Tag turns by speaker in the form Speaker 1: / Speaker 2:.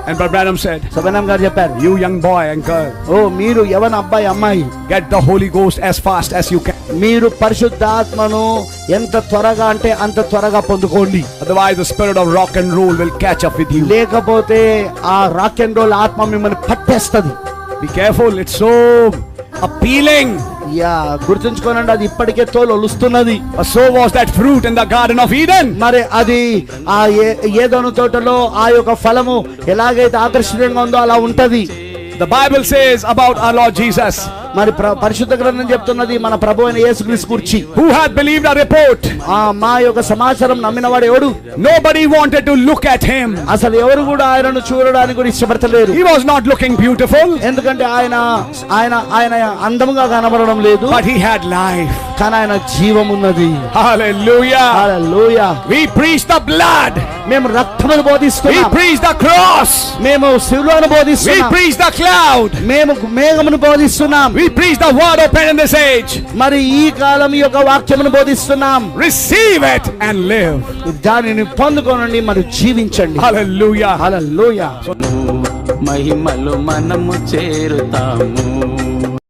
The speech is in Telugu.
Speaker 1: And Brother Branham said,
Speaker 2: సబనం గారు చెప్పారు,
Speaker 1: you young boy and girl,
Speaker 2: మీరు యవన అబ్బాయి అమ్మాయి,
Speaker 1: get the Holy Ghost as fast as you can.
Speaker 2: మీరు పరిశుద్ధాత్మను ఎంత త్వరగా అంటే అంత త్వరగా పొందుకోండి.
Speaker 1: Otherwise the spirit of rock and roll will catch up with you.
Speaker 2: లేకపోతే ఆ రాక్ అండ్ రోల్ ఆత్మ మిమ్మల్ని పట్టేస్తది.
Speaker 1: Be careful, it's so appealing.
Speaker 2: గుర్తుంచుకోనండి, అది ఇప్పటికే తోలు ఒలుస్తున్నది.
Speaker 1: So was that fruit in the Garden of Eden.
Speaker 2: మరి అది ఆ ఏదోను తోటలో ఆ యొక్క ఫలము ఎలాగైతే ఆకర్షణీయంగా ఉందో అలా ఉంటది.
Speaker 1: The Bible says about our Lord Jesus,
Speaker 2: మరి పరిశుద్ధ గ్రంథం చెప్తున్నది మన ప్రభు అయిన యేసుక్రీస్తు గురించి,
Speaker 1: who had believed our report.
Speaker 2: మా యొక్క సమాచారం నమ్మినవాడు ఎవడు?
Speaker 1: Nobody wanted to look at him.
Speaker 2: అసలు ఎవరు కూడా ఆయనను చూడడానికి కూడా ఇష్టపడతలేరు.
Speaker 1: He was not looking beautiful,
Speaker 2: ఎందుకంటే ఆయన ఆయన ఆయన అందంగా కనబడడం లేదు,
Speaker 1: but he had life.
Speaker 2: కానీ ఆయన జీవం ఉన్నది.
Speaker 1: Hallelujah.
Speaker 2: Hallelujah.
Speaker 1: We preach the blood.
Speaker 2: మేము రక్తమును బోధిస్తున్నాం.
Speaker 1: We preach the cross.
Speaker 2: మేము శిలువను
Speaker 1: We
Speaker 2: బోధిస్తున్నాం.
Speaker 1: preach the cloud.
Speaker 2: మేము మేఘమును బోధిస్తున్నాం.
Speaker 1: We preach the word open in this age.
Speaker 2: మరి ఈ కాలం యొక్క వాక్యమును బోధిస్తున్నాం.
Speaker 1: Receive it and live.
Speaker 2: దానిని పొందుకోనండి, మరి జీవించండి.
Speaker 1: Hallelujah.
Speaker 2: హల్లెలూయా.
Speaker 3: మహిమలు మనము చేరుతాము.